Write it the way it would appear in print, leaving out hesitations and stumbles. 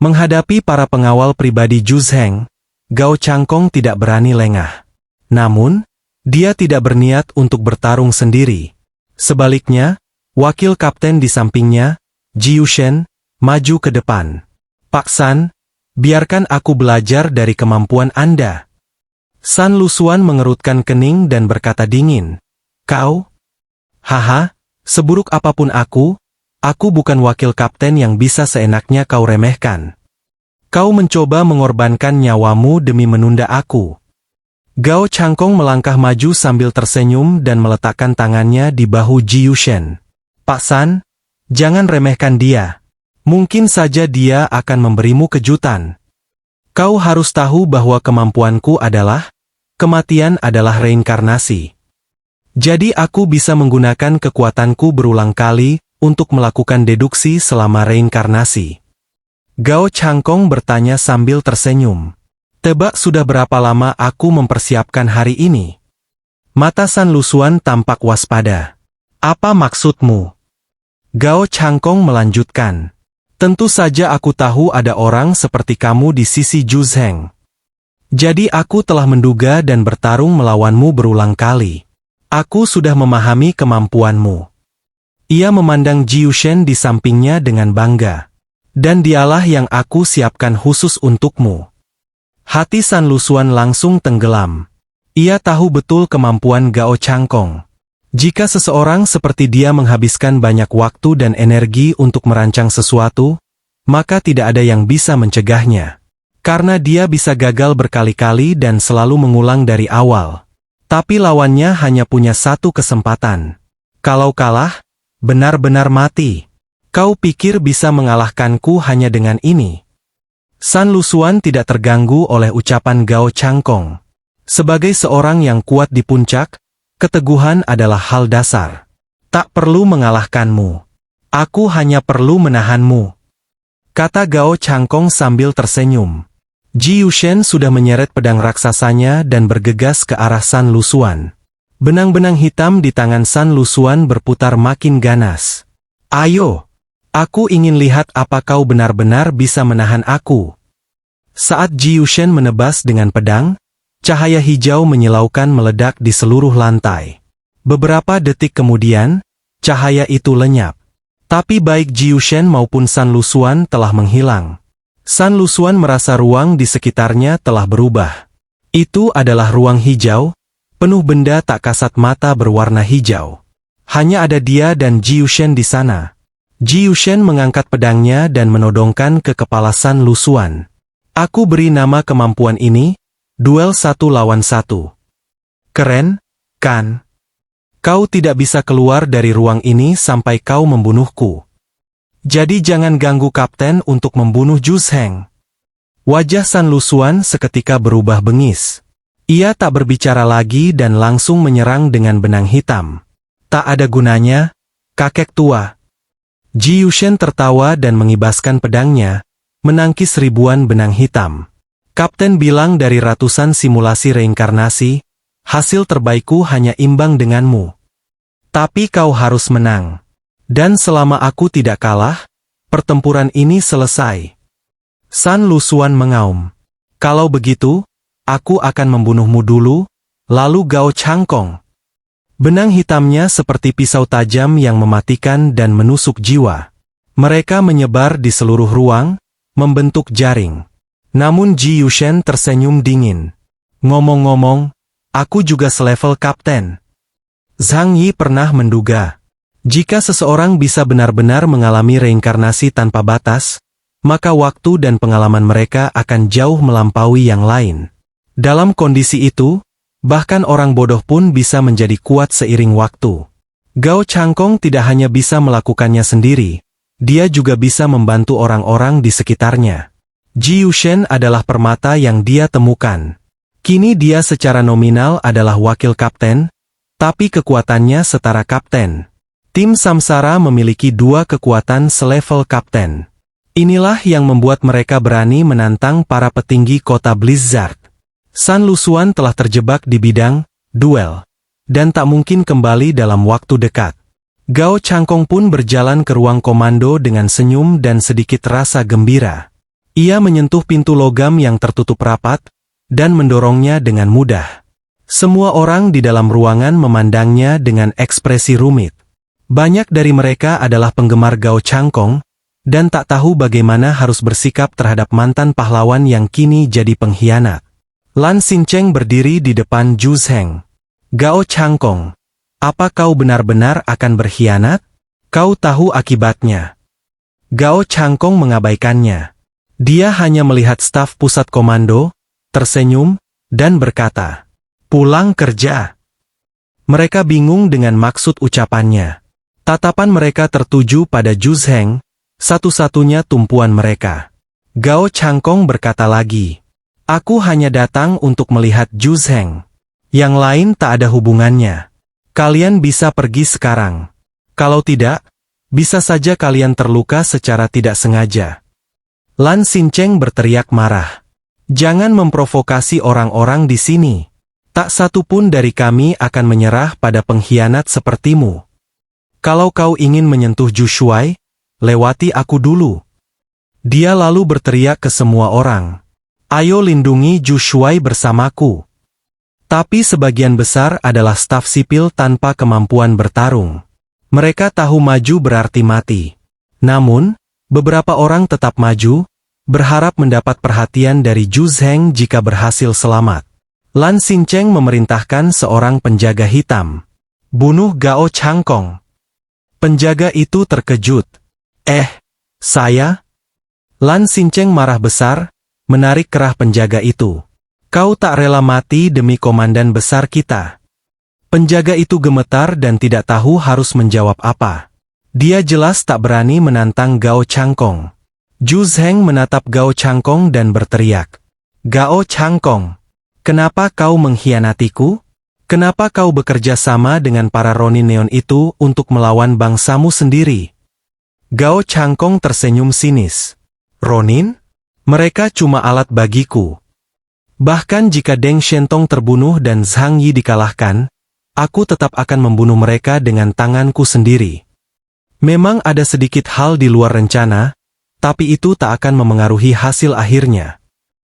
Menghadapi para pengawal pribadi Zhu Zheng, Gao Changkong tidak berani lengah. Namun, dia tidak berniat untuk bertarung sendiri. Sebaliknya, wakil kapten di sampingnya, Ji Yushen, maju ke depan. "Pak San, biarkan aku belajar dari kemampuan Anda." San Lusuan mengerutkan kening dan berkata dingin, "Kau? Haha, seburuk apapun aku bukan wakil kapten yang bisa seenaknya kau remehkan. Kau mencoba mengorbankan nyawamu demi menunda aku." Gao Changkong melangkah maju sambil tersenyum dan meletakkan tangannya di bahu Ji Yushen. "Pak San, jangan remehkan dia. Mungkin saja dia akan memberimu kejutan. Kau harus tahu bahwa kemampuanku adalah, kematian adalah reinkarnasi. Jadi aku bisa menggunakan kekuatanku berulang kali untuk melakukan deduksi selama reinkarnasi." Gao Changkong bertanya sambil tersenyum. "Tebak sudah berapa lama aku mempersiapkan hari ini?" Mata San Lusuan tampak waspada. "Apa maksudmu?" Gao Changkong melanjutkan. "Tentu saja aku tahu ada orang seperti kamu di sisi Zhu Zheng. Jadi aku telah menduga dan bertarung melawanmu berulang kali. Aku sudah memahami kemampuanmu." Ia memandang Ji Yushen di sampingnya dengan bangga. "Dan dialah yang aku siapkan khusus untukmu." Hati San Lusuan langsung tenggelam. Ia tahu betul kemampuan Gao Changkong. Jika seseorang seperti dia menghabiskan banyak waktu dan energi untuk merancang sesuatu, maka tidak ada yang bisa mencegahnya. Karena dia bisa gagal berkali-kali dan selalu mengulang dari awal. Tapi lawannya hanya punya satu kesempatan. Kalau kalah, benar-benar mati. Kau pikir bisa mengalahkanku hanya dengan ini? San Lusuan tidak terganggu oleh ucapan Gao Changkong. Sebagai seorang yang kuat di puncak, keteguhan adalah hal dasar. "Tak perlu mengalahkanmu. Aku hanya perlu menahanmu," kata Gao Changkong sambil tersenyum. Ji Yushen sudah menyeret pedang raksasanya dan bergegas ke arah San Lusuan. Benang-benang hitam di tangan San Lusuan berputar makin ganas. "Ayo! Aku ingin lihat apa kau benar-benar bisa menahan aku." Saat Ji Yushen menebas dengan pedang, cahaya hijau menyilaukan meledak di seluruh lantai. Beberapa detik kemudian, cahaya itu lenyap. Tapi baik Ji Yushen maupun San Lusuan telah menghilang. San Lusuan merasa ruang di sekitarnya telah berubah. Itu adalah ruang hijau, penuh benda tak kasat mata berwarna hijau. Hanya ada dia dan Ji Yushen di sana. Ji Yushen mengangkat pedangnya dan menodongkan ke kepala San Lusuan. "Aku beri nama kemampuan ini, duel 1 lawan 1. Keren, kan? Kau tidak bisa keluar dari ruang ini sampai kau membunuhku. Jadi jangan ganggu kapten untuk membunuh Zhu Zheng." Wajah San Lusuan seketika berubah bengis. Ia tak berbicara lagi dan langsung menyerang dengan benang hitam. "Tak ada gunanya, kakek tua." Ji Yushen tertawa dan mengibaskan pedangnya, menangkis ribuan benang hitam. "Kapten bilang dari ratusan simulasi reinkarnasi, hasil terbaikku hanya imbang denganmu. Tapi kau harus menang. Dan selama aku tidak kalah, pertempuran ini selesai." San Lusuan mengaum. "Kalau begitu, aku akan membunuhmu dulu, lalu Gao Changkong." Benang hitamnya seperti pisau tajam yang mematikan dan menusuk jiwa. Mereka menyebar di seluruh ruang, membentuk jaring. Namun Ji Yushen tersenyum dingin. "Ngomong-ngomong, aku juga selevel kapten." Zhang Yi pernah menduga, jika seseorang bisa benar-benar mengalami reinkarnasi tanpa batas, maka waktu dan pengalaman mereka akan jauh melampaui yang lain. Dalam kondisi itu, bahkan orang bodoh pun bisa menjadi kuat seiring waktu. Gao Changkong tidak hanya bisa melakukannya sendiri, dia juga bisa membantu orang-orang di sekitarnya. Ji Yushen adalah permata yang dia temukan. Kini dia secara nominal adalah wakil kapten, tapi kekuatannya setara kapten. Tim Samsara memiliki 2 kekuatan selevel kapten. Inilah yang membuat mereka berani menantang para petinggi kota Blizzard. San Lusuan telah terjebak di bidang duel, dan tak mungkin kembali dalam waktu dekat. Gao Changkong pun berjalan ke ruang komando dengan senyum dan sedikit rasa gembira. Ia menyentuh pintu logam yang tertutup rapat, dan mendorongnya dengan mudah. Semua orang di dalam ruangan memandangnya dengan ekspresi rumit. Banyak dari mereka adalah penggemar Gao Changkong, dan tak tahu bagaimana harus bersikap terhadap mantan pahlawan yang kini jadi pengkhianat. Lan Xincheng berdiri di depan Zhu Zheng. Gao Changkong, apa kau benar-benar akan berkhianat? Kau tahu akibatnya. Gao Changkong mengabaikannya. Dia hanya melihat staf pusat komando, tersenyum, dan berkata, "Pulang kerja." Mereka bingung dengan maksud ucapannya. Tatapan mereka tertuju pada Zhu Zheng, satu-satunya tumpuan mereka. Gao Changkong berkata lagi, "Aku hanya datang untuk melihat Zhu Zheng. Yang lain tak ada hubungannya. Kalian bisa pergi sekarang. Kalau tidak, bisa saja kalian terluka secara tidak sengaja." Lan Xincheng berteriak marah. "Jangan memprovokasi orang-orang di sini. Tak satu pun dari kami akan menyerah pada pengkhianat sepertimu. Kalau kau ingin menyentuh Zhu Shuai, lewati aku dulu." Dia lalu berteriak ke semua orang, "Ayo lindungi Zhu Shuai bersamaku." Tapi sebagian besar adalah staf sipil tanpa kemampuan bertarung. Mereka tahu maju berarti mati. Namun, beberapa orang tetap maju, berharap mendapat perhatian dari Zhu Zheng jika berhasil selamat. Lan Xincheng memerintahkan seorang penjaga hitam, "Bunuh Gao Changkong." Penjaga itu terkejut. Saya?" Lan Xincheng marah besar, menarik kerah penjaga itu. "Kau tak rela mati demi komandan besar kita." Penjaga itu gemetar dan tidak tahu harus menjawab apa. Dia jelas tak berani menantang Gao Changkong. Zhu Zheng menatap Gao Changkong dan berteriak, "Gao Changkong, kenapa kau mengkhianatiku? Kenapa kau bekerja sama dengan para Ronin Neon itu untuk melawan bangsamu sendiri?" Gao Changkong tersenyum sinis. "Ronin? Mereka cuma alat bagiku. Bahkan jika Deng Shentong terbunuh dan Zhang Yi dikalahkan, aku tetap akan membunuh mereka dengan tanganku sendiri. Memang ada sedikit hal di luar rencana, tapi itu tak akan memengaruhi hasil akhirnya."